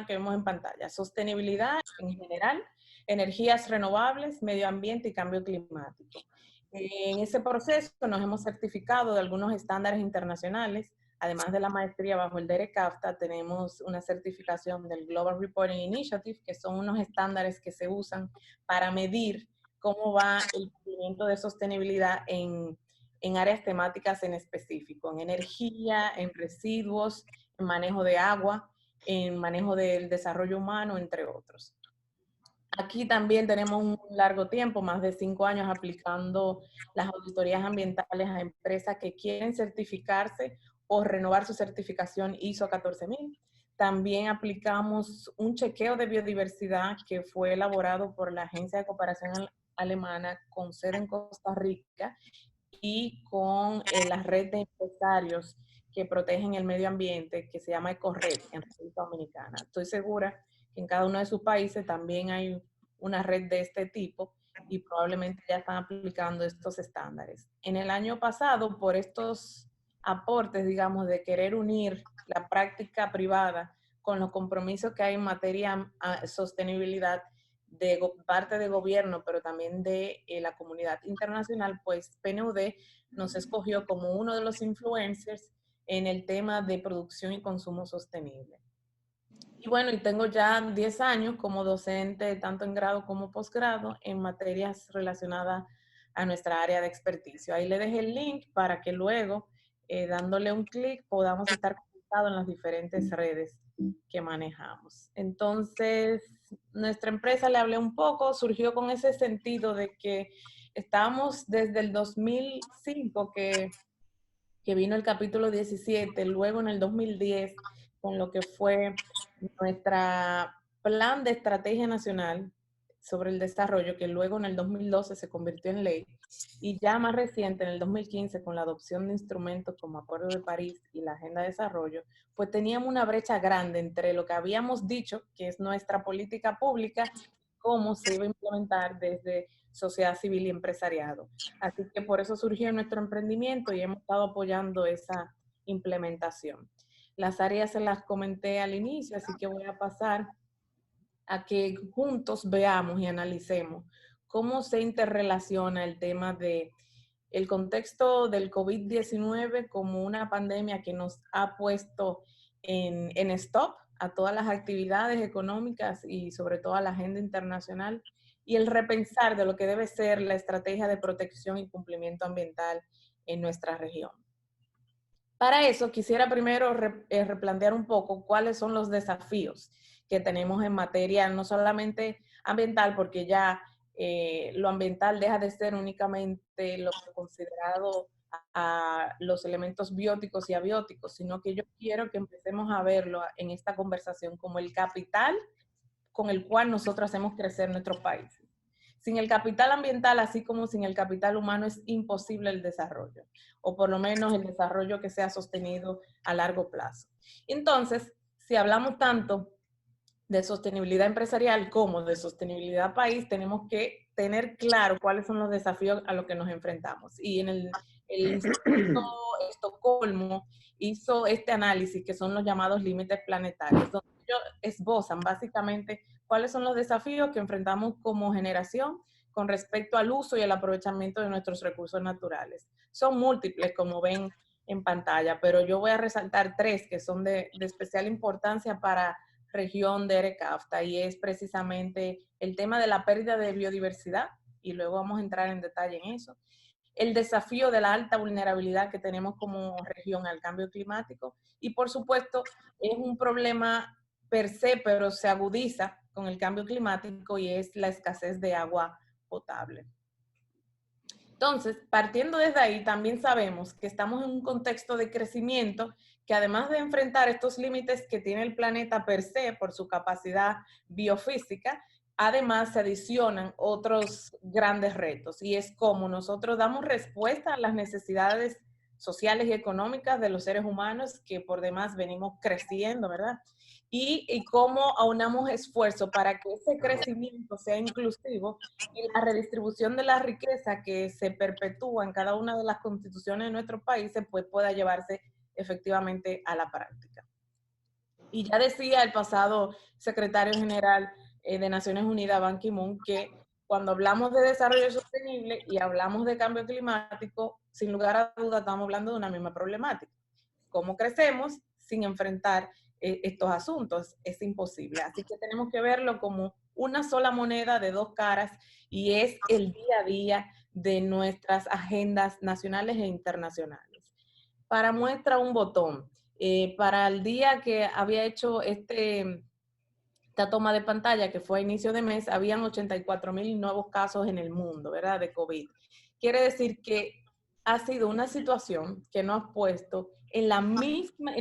tema que vemos en pantalla, sostenibilidad en general, energías renovables, medio ambiente y cambio climático. En ese proceso nos hemos certificado de algunos estándares internacionales. Además de la maestría bajo el DERECAFTA, tenemos una certificación del Global Reporting Initiative, que son unos estándares que se usan para medir cómo va el cumplimiento de sostenibilidad en áreas temáticas en específico, en energía, en residuos, en manejo de agua, en manejo del desarrollo humano, entre otros. Aquí también tenemos un largo tiempo, más de 5 años, aplicando las auditorías ambientales a empresas que quieren certificarse o renovar su certificación ISO 14000. También aplicamos un chequeo de biodiversidad que fue elaborado por la Agencia de Cooperación Alemana con sede en Costa Rica y con la red de empresarios que protegen el medio ambiente, que se llama EcoRed en República Dominicana. Estoy segura que en cada uno de sus países también hay una red de este tipo y probablemente ya están aplicando estos estándares. En el año pasado, por estos aportes, digamos, de querer unir la práctica privada con los compromisos que hay en materia de sostenibilidad, de parte de gobierno, pero también de la comunidad internacional, pues PNUD nos escogió como uno de los influencers en el tema de producción y consumo sostenible. Y bueno, y tengo ya 10 años como docente, tanto en grado como posgrado, en materias relacionadas a nuestra área de experticio. Ahí le dejé el link para que luego, dándole un clic, podamos estar conectados en las diferentes redes que manejamos. Entonces, nuestra empresa, le hablé un poco, surgió con ese sentido de que estábamos desde el 2005 que vino el capítulo 17, luego en el 2010 con lo que fue nuestra plan de estrategia nacional sobre el desarrollo, que luego en el 2012 se convirtió en ley, y ya más reciente, en el 2015, con la adopción de instrumentos como Acuerdo de París y la Agenda de Desarrollo, pues teníamos una brecha grande entre lo que habíamos dicho, que es nuestra política pública, cómo se iba a implementar desde sociedad civil y empresariado. Así que por eso surgió nuestro emprendimiento y hemos estado apoyando esa implementación. Las áreas se las comenté al inicio, así que voy a pasar a que juntos veamos y analicemos cómo se interrelaciona el tema de el contexto del COVID-19 como una pandemia que nos ha puesto en stop a todas las actividades económicas y sobre todo a la agenda internacional, y el repensar de lo que debe ser la estrategia de protección y cumplimiento ambiental en nuestra región. Para eso quisiera primero replantear un poco cuáles son los desafíos que tenemos en materia no solamente ambiental, porque ya lo ambiental deja de ser únicamente lo considerado a los elementos bióticos y abióticos, sino que yo quiero que empecemos a verlo en esta conversación como el capital con el cual nosotros hacemos crecer nuestros países. Sin el capital ambiental, así como sin el capital humano, es imposible el desarrollo, o por lo menos el desarrollo que sea sostenido a largo plazo. Entonces, si hablamos tanto de sostenibilidad empresarial como de sostenibilidad país, tenemos que tener claro cuáles son los desafíos a los que nos enfrentamos. Y en el Instituto Estocolmo hizo este análisis, que son los llamados límites planetarios, donde ellos esbozan básicamente cuáles son los desafíos que enfrentamos como generación con respecto al uso y el aprovechamiento de nuestros recursos naturales. Son múltiples, como ven en pantalla, pero yo voy a resaltar 3 que son de especial importancia para región de DERECAFTA, y es precisamente el tema de la pérdida de biodiversidad, y luego vamos a entrar en detalle en eso, el desafío de la alta vulnerabilidad que tenemos como región al cambio climático, y por supuesto es un problema per se, pero se agudiza con el cambio climático, y es la escasez de agua potable. Entonces, partiendo desde ahí, también sabemos que estamos en un contexto de crecimiento que, además de enfrentar estos límites que tiene el planeta per se por su capacidad biofísica, además se adicionan otros grandes retos, y es cómo nosotros damos respuesta a las necesidades sociales y económicas de los seres humanos, que por demás venimos creciendo, ¿verdad? Y cómo aunamos esfuerzo para que ese crecimiento sea inclusivo, y la redistribución de la riqueza que se perpetúa en cada una de las constituciones de nuestros países, pues pueda llevarse efectivamente a la práctica. Y ya decía el pasado secretario general de Naciones Unidas, Ban Ki-moon, que cuando hablamos de desarrollo sostenible y hablamos de cambio climático, sin lugar a dudas estamos hablando de una misma problemática. ¿Cómo crecemos sin enfrentar estos asuntos? Es imposible. Así que tenemos que verlo como una sola moneda de dos caras y es el día a día de nuestras agendas nacionales e internacionales. Para muestra un botón. Para el día que había hecho esta toma de pantalla, que fue a inicio de mes, habían 84,000 nuevos casos en el mundo, ¿verdad? De COVID. Quiere decir que ha sido una situación que nos ha puesto en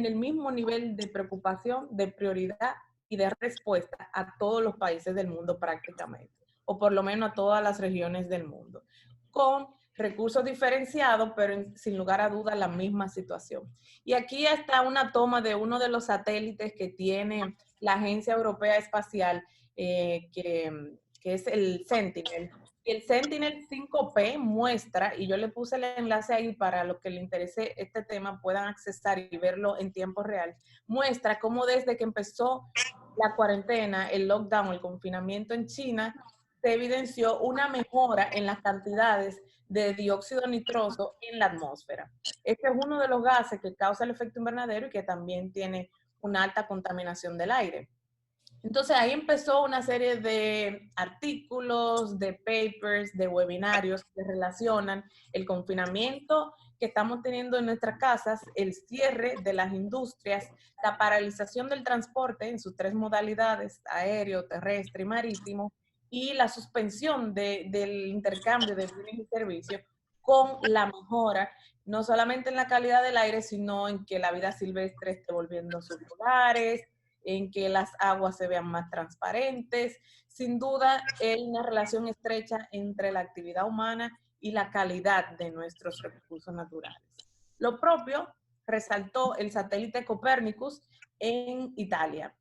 el mismo nivel de preocupación, de prioridad y de respuesta a todos los países del mundo prácticamente, o por lo menos a todas las regiones del mundo, con recursos diferenciados, pero sin lugar a dudas la misma situación. Y aquí está una toma de uno de los satélites que tiene la Agencia Europea Espacial, que es el Sentinel. Y el Sentinel 5P muestra, y yo le puse el enlace ahí para los que le interese este tema puedan accesar y verlo en tiempo real, muestra cómo desde que empezó la cuarentena, el lockdown, el confinamiento en China, se evidenció una mejora en las cantidades de dióxido nitroso en la atmósfera. Este es uno de los gases que causa el efecto invernadero y que también tiene una alta contaminación del aire. Entonces ahí empezó una serie de artículos, de papers, de webinarios que relacionan el confinamiento que estamos teniendo en nuestras casas, el cierre de las industrias, la paralización del transporte en sus tres modalidades, aéreo, terrestre y marítimo, y la suspensión del intercambio de bienes y servicios con la mejora, no solamente en la calidad del aire, sino en que la vida silvestre esté volviendo a sus lugares, en que las aguas se vean más transparentes. Sin duda, hay una relación estrecha entre la actividad humana y la calidad de nuestros recursos naturales. Lo propio resaltó el satélite Copernicus en Italia.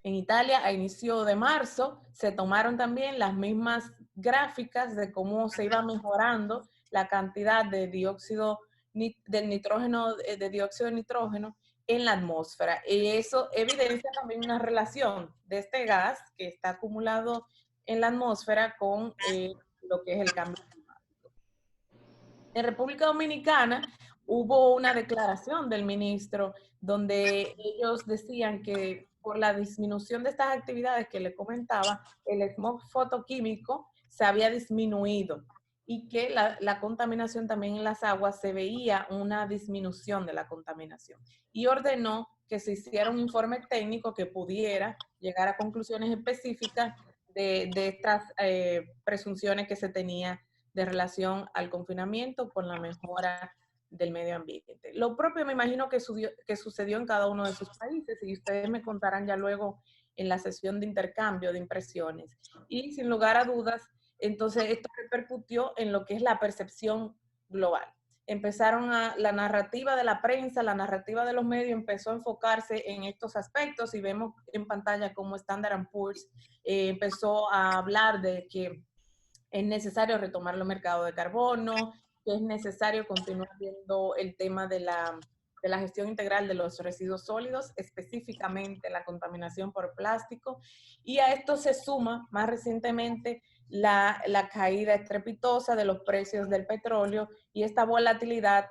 En Italia, a inicio de marzo, se tomaron también las mismas gráficas de cómo se iba mejorando la cantidad de dióxido de dióxido de nitrógeno en la atmósfera. Y eso evidencia también una relación de este gas que está acumulado en la atmósfera con lo que es el cambio climático. En República Dominicana hubo una declaración del ministro donde ellos decían que por la disminución de estas actividades que le comentaba, el smog fotoquímico se había disminuido y que la contaminación también en las aguas se veía una disminución de la contaminación. Y ordenó que se hiciera un informe técnico que pudiera llegar a conclusiones específicas de estas presunciones que se tenía de relación al confinamiento con la mejora del medio ambiente. Lo propio me imagino que sucedió en cada uno de sus países y ustedes me contarán ya luego en la sesión de intercambio de impresiones. Y sin lugar a dudas, entonces esto repercutió en lo que es la percepción global. La narrativa de la prensa, la narrativa de los medios empezó a enfocarse en estos aspectos y vemos en pantalla cómo Standard & Poor's empezó a hablar de que es necesario retomar los mercados de carbono, que es necesario continuar viendo el tema de la gestión integral de los residuos sólidos, específicamente la contaminación por plástico. Y a esto se suma más recientemente la caída estrepitosa de los precios del petróleo y esta volatilidad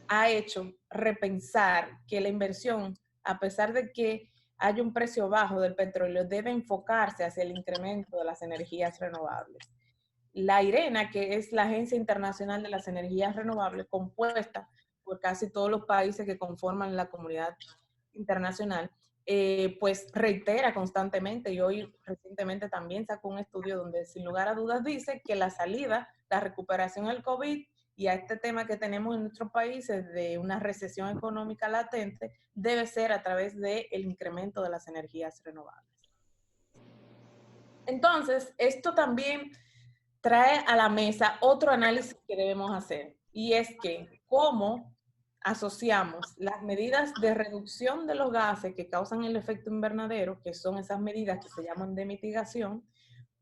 ha hecho repensar que la inversión, a pesar de que hay un precio bajo del petróleo, debe enfocarse hacia el incremento de las energías renovables. La IRENA, que es la Agencia Internacional de las Energías Renovables, compuesta por casi todos los países que conforman la comunidad internacional, pues reitera constantemente y hoy recientemente también sacó un estudio donde sin lugar a dudas dice que la salida, la recuperación del COVID y a este tema que tenemos en nuestros países de una recesión económica latente debe ser a través del incremento de las energías renovables. Entonces, esto también trae a la mesa otro análisis que debemos hacer, y es que cómo asociamos las medidas de reducción de los gases que causan el efecto invernadero, que son esas medidas que se llaman de mitigación,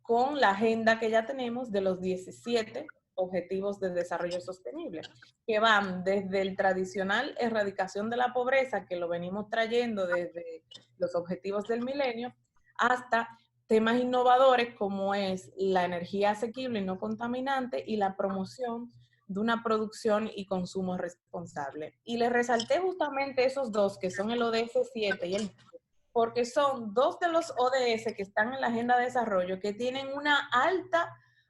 con la agenda que ya tenemos de los 17 Objetivos de Desarrollo Sostenible, que van desde el tradicional erradicación de la pobreza, que lo venimos trayendo desde los Objetivos del Milenio, hasta temas innovadores como es la energía asequible y no contaminante y la promoción de una producción y consumo responsable. Y les resalté justamente esos dos, que son el ODS 7 y el 10, porque son dos de los ODS que están en la Agenda de Desarrollo que tienen una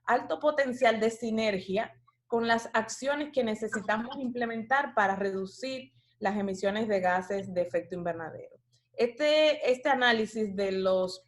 alto potencial de sinergia con las acciones que necesitamos implementar para reducir las emisiones de gases de efecto invernadero. Este análisis de los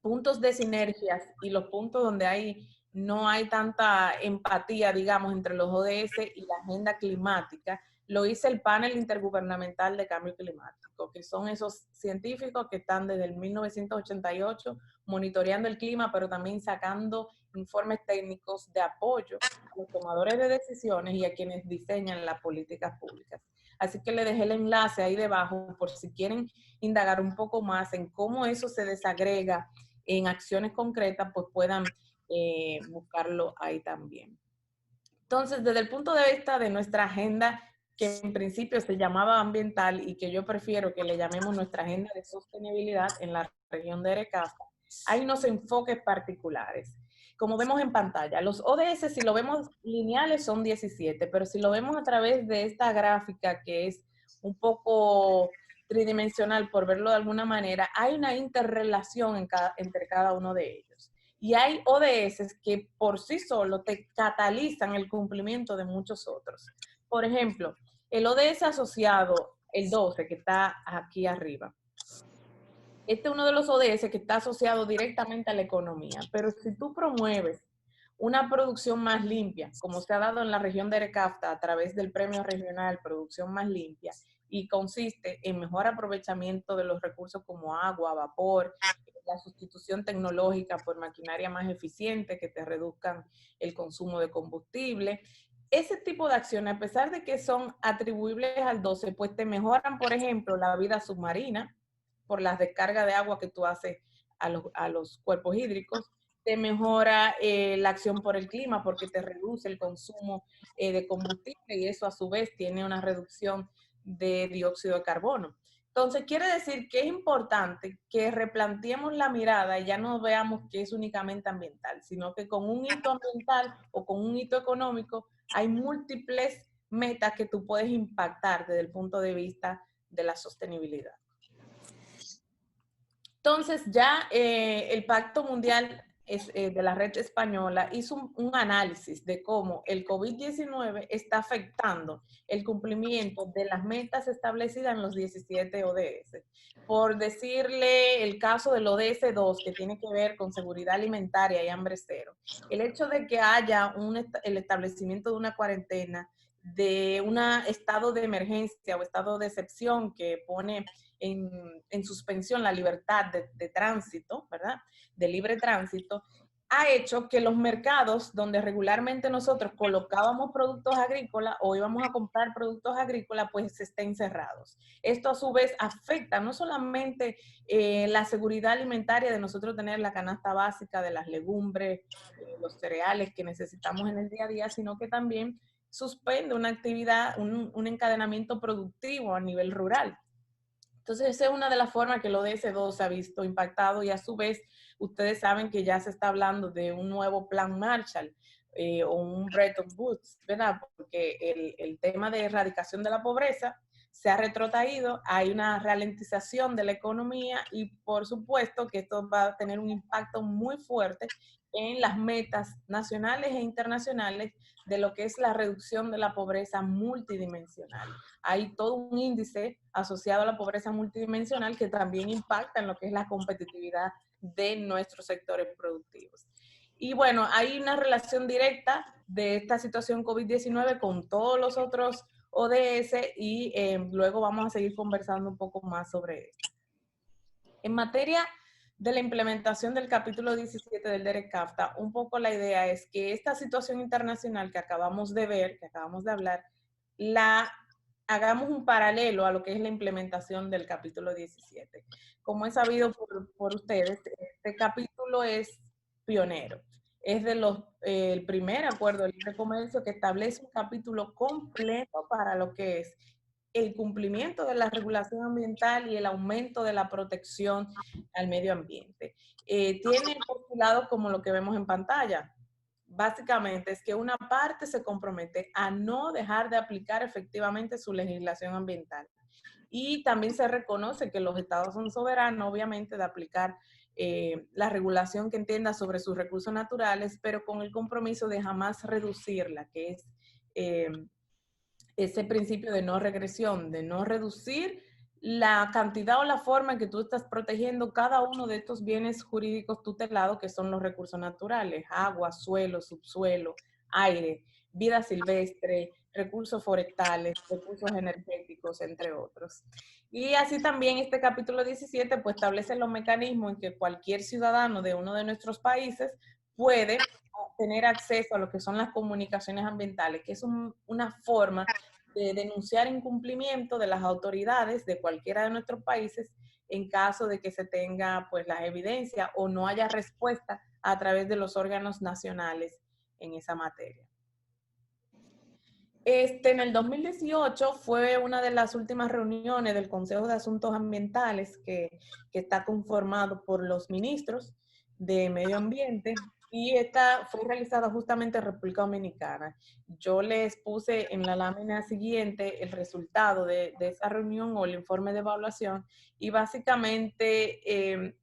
puntos de sinergias y los puntos donde no hay tanta empatía, digamos, entre los ODS y la agenda climática, lo hizo el panel intergubernamental de cambio climático, que son esos científicos que están desde el 1988 monitoreando el clima, pero también sacando informes técnicos de apoyo a los tomadores de decisiones y a quienes diseñan las políticas públicas. Así que le dejé el enlace ahí debajo por si quieren indagar un poco más en cómo eso se desagrega en acciones concretas, pues puedan buscarlo ahí también. Entonces, desde el punto de vista de nuestra agenda, que en principio se llamaba ambiental y que yo prefiero que le llamemos nuestra agenda de sostenibilidad en la región de Erecasta, hay unos enfoques particulares. Como vemos en pantalla, los ODS, si lo vemos lineales, son 17, pero si lo vemos a través de esta gráfica que es un poco tridimensional, por verlo de alguna manera, hay una interrelación entre cada uno de ellos. Y hay ODS que por sí solo te catalizan el cumplimiento de muchos otros. Por ejemplo, el ODS asociado, el 12, que está aquí arriba. Este es uno de los ODS que está asociado directamente a la economía. Pero si tú promueves una producción más limpia, como se ha dado en la región de Erecafta a través del Premio Regional Producción Más Limpia, y consiste en mejor aprovechamiento de los recursos como agua, vapor, la sustitución tecnológica por maquinaria más eficiente que te reduzcan el consumo de combustible. Ese tipo de acciones, a pesar de que son atribuibles al 12, pues te mejoran, por ejemplo, la vida submarina por las descargas de agua que tú haces a los cuerpos hídricos, te mejora la acción por el clima porque te reduce el consumo de combustible y eso a su vez tiene una reducción de dióxido de carbono. Entonces, quiere decir que es importante que replanteemos la mirada y ya no veamos que es únicamente ambiental, sino que con un hito ambiental o con un hito económico hay múltiples metas que tú puedes impactar desde el punto de vista de la sostenibilidad. Entonces, ya el Pacto Mundial de la Red Española hizo un análisis de cómo el COVID-19 está afectando el cumplimiento de las metas establecidas en los 17 ODS. Por decirle el caso del ODS 2, que tiene que ver con seguridad alimentaria y hambre cero. El hecho de que haya el establecimiento de una cuarentena, de un estado de emergencia o estado de excepción que pone en suspensión la libertad de tránsito, ¿verdad? De libre tránsito, ha hecho que los mercados donde regularmente nosotros colocábamos productos agrícolas o íbamos a comprar productos agrícolas, pues estén cerrados. Esto a su vez afecta no solamente la seguridad alimentaria de nosotros tener la canasta básica de las legumbres, los cereales que necesitamos en el día a día, sino que también suspende una actividad, un encadenamiento productivo a nivel rural. Entonces, esa es una de las formas que el ODS 2 se ha visto impactado y a su vez, ustedes saben que ya se está hablando de un nuevo plan Marshall o un Bretton Woods, ¿verdad? Porque el tema de erradicación de la pobreza se ha retrotraído, hay una ralentización de la economía y por supuesto que esto va a tener un impacto muy fuerte en las metas nacionales e internacionales de lo que es la reducción de la pobreza multidimensional. Hay todo un índice asociado a la pobreza multidimensional que también impacta en lo que es la competitividad de nuestros sectores productivos. Y bueno, hay una relación directa de esta situación COVID-19 con todos los otros ODS y luego vamos a seguir conversando un poco más sobre esto. En materia de la implementación del capítulo 17 del DERECAFTA, un poco la idea es que esta situación internacional que acabamos de ver, que acabamos de hablar, la hagamos un paralelo a lo que es la implementación del capítulo 17. Como es sabido por ustedes, este capítulo es pionero. es de los, el primer acuerdo de libre comercio que establece un capítulo completo para lo que es el cumplimiento de la regulación ambiental y el aumento de la protección al medio ambiente. Tiene postulados como lo que vemos en pantalla. Básicamente es que una parte se compromete a no dejar de aplicar efectivamente su legislación ambiental. Y también se reconoce que los estados son soberanos, obviamente, de aplicar la regulación que entienda sobre sus recursos naturales, pero con el compromiso de jamás reducirla, que es ese principio de no regresión, de no reducir la cantidad o la forma en que tú estás protegiendo cada uno de estos bienes jurídicos tutelados, que son los recursos naturales: agua, suelo, subsuelo, aire, vida silvestre, recursos forestales, recursos energéticos, entre otros. Y así también este capítulo 17 pues establece los mecanismos en que cualquier ciudadano de uno de nuestros países puede tener acceso a lo que son las comunicaciones ambientales, que es una forma de denunciar incumplimiento de las autoridades de cualquiera de nuestros países en caso de que se tenga pues las evidencias o no haya respuesta a través de los órganos nacionales en esa materia. En el 2018 fue una de las últimas reuniones del Consejo de Asuntos Ambientales que está conformado por los ministros de Medio Ambiente, y esta fue realizada justamente en República Dominicana. Yo les puse en la lámina siguiente el resultado de esa reunión o el informe de evaluación, y básicamente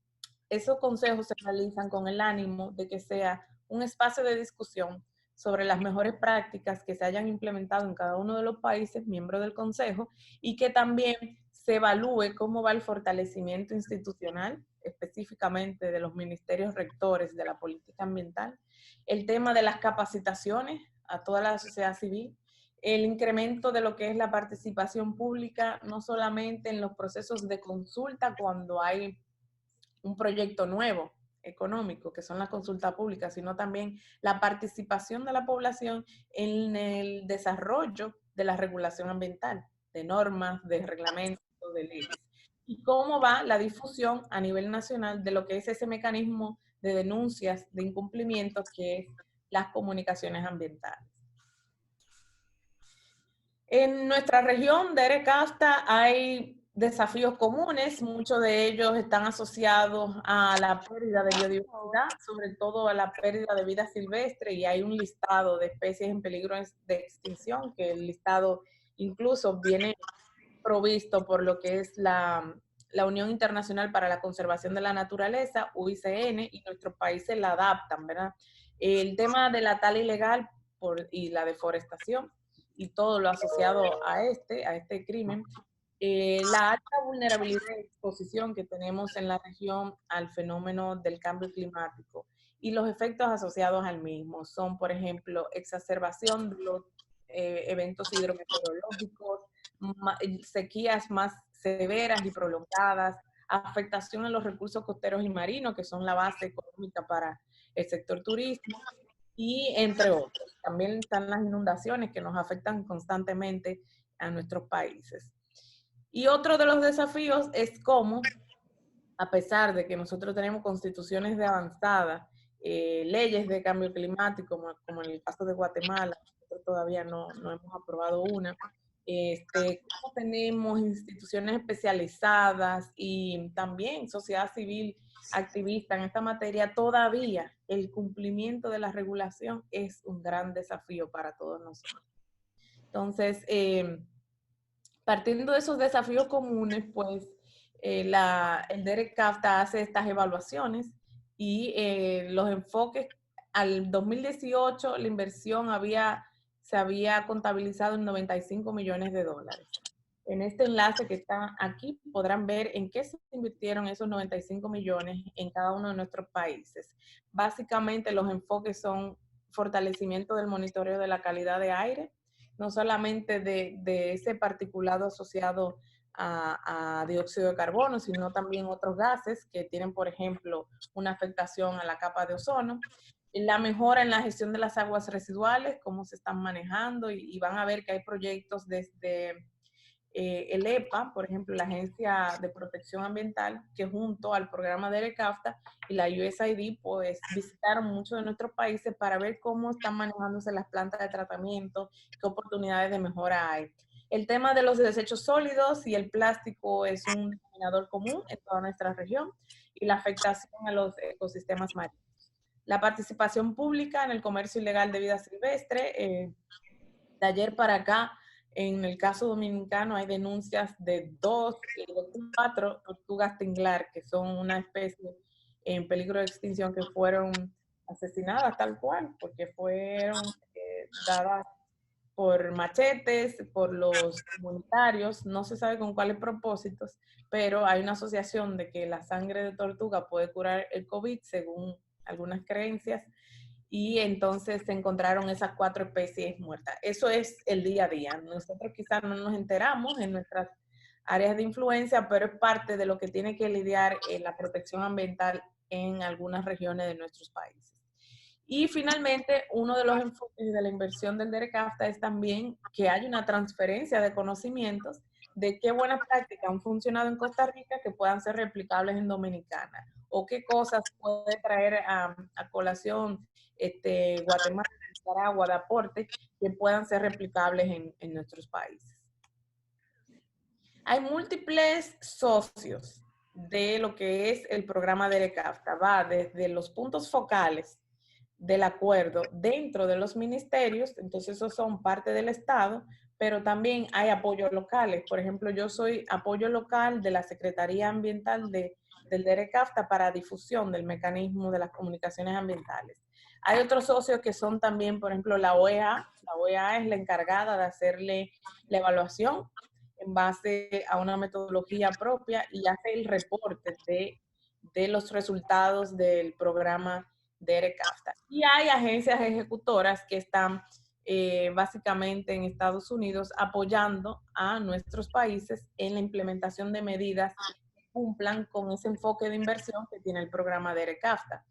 esos consejos se realizan con el ánimo de que sea un espacio de discusión sobre las mejores prácticas que se hayan implementado en cada uno de los países miembros del Consejo, y que también se evalúe cómo va el fortalecimiento institucional, específicamente de los ministerios rectores de la política ambiental, el tema de las capacitaciones a toda la sociedad civil, el incremento de lo que es la participación pública, no solamente en los procesos de consulta cuando hay un proyecto nuevo económico, que son las consultas públicas, sino también la participación de la población en el desarrollo de la regulación ambiental, de normas, de reglamentos, de leyes. Y cómo va la difusión a nivel nacional de lo que es ese mecanismo de denuncias de incumplimientos, que es las comunicaciones ambientales. En nuestra región de Erecasta hay desafíos comunes, muchos de ellos están asociados a la pérdida de biodiversidad, sobre todo a la pérdida de vida silvestre, y hay un listado de especies en peligro de extinción, que el listado incluso viene provisto por lo que es la Unión Internacional para la Conservación de la Naturaleza, UICN, y nuestros países la adaptan, ¿verdad? El tema de la tala ilegal y la deforestación y todo lo asociado a este crimen, la alta vulnerabilidad y exposición que tenemos en la región al fenómeno del cambio climático y los efectos asociados al mismo son, por ejemplo, exacerbación de los eventos hidrometeorológicos, sequías más severas y prolongadas, afectación en los recursos costeros y marinos, que son la base económica para el sector turismo, y entre otros. También están las inundaciones que nos afectan constantemente a nuestros países. Y otro de los desafíos es cómo, a pesar de que nosotros tenemos constituciones de avanzada, leyes de cambio climático, como en el caso de Guatemala, nosotros todavía no hemos aprobado una, cómo tenemos instituciones especializadas y también sociedad civil activista en esta materia, todavía el cumplimiento de la regulación es un gran desafío para todos nosotros. Entonces, partiendo de esos desafíos comunes, pues el DERECAFTA hace estas evaluaciones y los enfoques. Al 2018 la inversión se había contabilizado en $95 millones. En este enlace que está aquí podrán ver en qué se invirtieron esos 95 millones en cada uno de nuestros países. Básicamente los enfoques son fortalecimiento del monitoreo de la calidad de aire, no solamente de ese particulado asociado a dióxido de carbono, sino también otros gases que tienen, por ejemplo, una afectación a la capa de ozono. La mejora en la gestión de las aguas residuales, cómo se están manejando, y van a ver que hay proyectos desde el EPA, por ejemplo, la Agencia de Protección Ambiental, que junto al programa de ERECAFTA y la USAID, pues visitaron muchos de nuestros países para ver cómo están manejándose las plantas de tratamiento, qué oportunidades de mejora hay. El tema de los desechos sólidos y el plástico es un denominador común en toda nuestra región y la afectación a los ecosistemas marinos. La participación pública en el comercio ilegal de vida silvestre, de ayer para acá, en el caso dominicano hay denuncias de 4 tortugas tinglar, que son una especie en peligro de extinción que fueron asesinadas tal cual, porque fueron dadas por machetes, por los comunitarios, no se sabe con cuáles propósitos, pero hay una asociación de que la sangre de tortuga puede curar el COVID según algunas creencias, y entonces se encontraron esas 4 especies muertas. Eso es el día a día. Nosotros quizás no nos enteramos en nuestras áreas de influencia, pero es parte de lo que tiene que lidiar la protección ambiental en algunas regiones de nuestros países. Y finalmente, uno de los enfoques de la inversión del DERECAFTA es también que haya una transferencia de conocimientos de qué buenas prácticas han funcionado en Costa Rica que puedan ser replicables en Dominicana, o qué cosas puede traer a colación Guatemala, Nicaragua de aporte que puedan ser replicables en nuestros países. Hay múltiples socios de lo que es el programa DERECAFTA. Va desde los puntos focales del acuerdo dentro de los ministerios, entonces esos son parte del Estado, pero también hay apoyos locales. Por ejemplo, yo soy apoyo local de la Secretaría Ambiental del DERECAFTA para difusión del mecanismo de las comunicaciones ambientales. Hay otros socios que son también, por ejemplo, la OEA. La OEA es la encargada de hacerle la evaluación en base a una metodología propia y hace el reporte de los resultados del programa de ERECAFTA. Y hay agencias ejecutoras que están básicamente en Estados Unidos apoyando a nuestros países en la implementación de medidas que cumplan con ese enfoque de inversión que tiene el programa de ERECAFTA.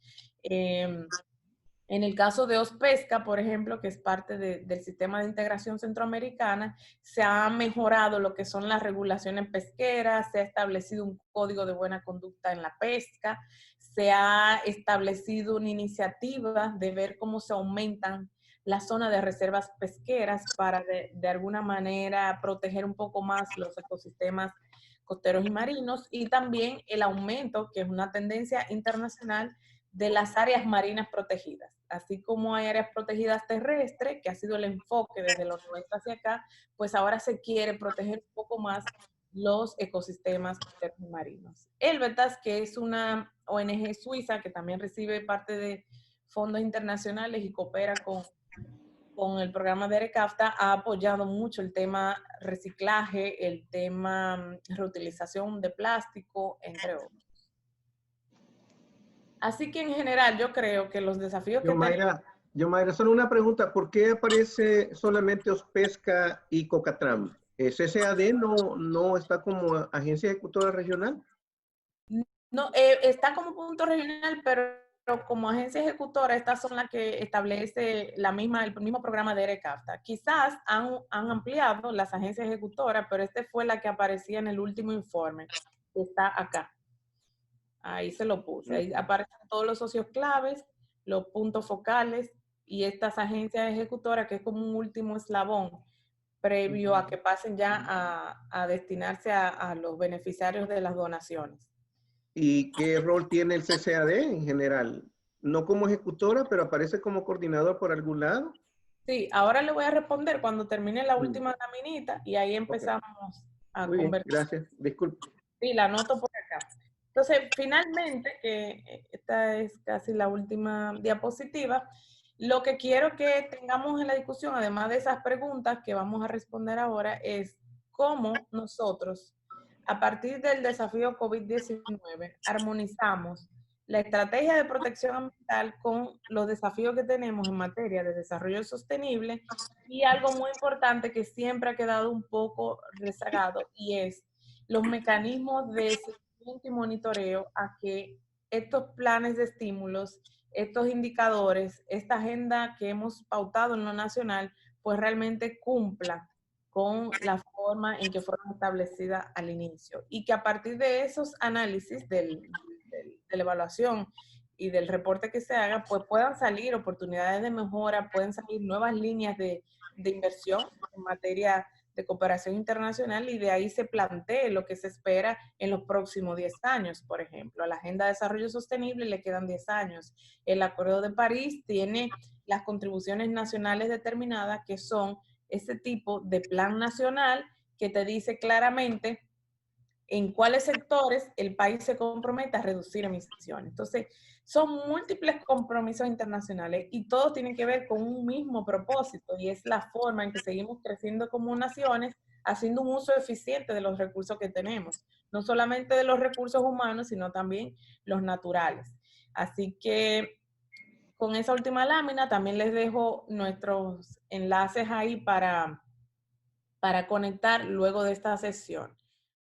En el caso de OSPESCA, por ejemplo, que es parte del sistema de integración centroamericana, se ha mejorado lo que son las regulaciones pesqueras, se ha establecido un código de buena conducta en la pesca, se ha establecido una iniciativa de ver cómo se aumentan las zonas de reservas pesqueras para de alguna manera proteger un poco más los ecosistemas costeros y marinos, y también el aumento, que es una tendencia internacional, de las áreas marinas protegidas. Así como hay áreas protegidas terrestres, que ha sido el enfoque desde los 90 hacia acá, pues ahora se quiere proteger un poco más los ecosistemas costeros y marinos. Elvetas, que es una ONG suiza que también recibe parte de fondos internacionales y coopera con el programa de ERECAFTA, ha apoyado mucho el tema reciclaje, el tema reutilización de plástico, entre otros. Así que en general yo creo que los desafíos que tenemos... Yomaira, solo una pregunta. ¿Por qué aparece solamente OSPESCA y COCATRAM? ¿CCAD no está como agencia ejecutora regional? No, está como punto regional, pero como agencia ejecutora, estas son las que establece el mismo programa de ERECAFTA. Quizás han ampliado las agencias ejecutoras, pero esta fue la que aparecía en el último informe, que está acá. Ahí se lo puse. Ahí aparecen todos los socios claves, los puntos focales y estas agencias ejecutoras, que es como un último eslabón previo a que pasen ya a destinarse a los beneficiarios de las donaciones. ¿Y qué rol tiene el CCAD en general? No como ejecutora, pero aparece como coordinador por algún lado. Sí, ahora le voy a responder cuando termine la última laminita y ahí empezamos a Muy bien, conversar. gracias. Disculpe. Sí, la anoto por acá. Entonces, finalmente, que esta es casi la última diapositiva, lo que quiero que tengamos en la discusión, además de esas preguntas que vamos a responder ahora, es cómo nosotros, a partir del desafío COVID-19, armonizamos la estrategia de protección ambiental con los desafíos que tenemos en materia de desarrollo sostenible, y algo muy importante que siempre ha quedado un poco rezagado, y es los mecanismos de seguimiento y monitoreo a que estos planes de estímulos, estos indicadores, esta agenda que hemos pautado en lo nacional, pues realmente cumpla con la forma forma en que fueron establecidas al inicio. Y que a partir de esos análisis de la evaluación y del reporte que se haga, pues puedan salir oportunidades de mejora, pueden salir nuevas líneas de inversión en materia de cooperación internacional y de ahí se plantee lo que se espera en los próximos 10 años, por ejemplo. A la Agenda de Desarrollo Sostenible le quedan 10 años. El Acuerdo de París tiene las contribuciones nacionales determinadas, que son ese tipo de plan nacional que te dice claramente en cuáles sectores el país se compromete a reducir emisiones. Entonces, son múltiples compromisos internacionales y todos tienen que ver con un mismo propósito, y es la forma en que seguimos creciendo como naciones, haciendo un uso eficiente de los recursos que tenemos, no solamente de los recursos humanos, sino también los naturales. Así que con esa última lámina también les dejo nuestros enlaces ahí para conectar luego de esta sesión.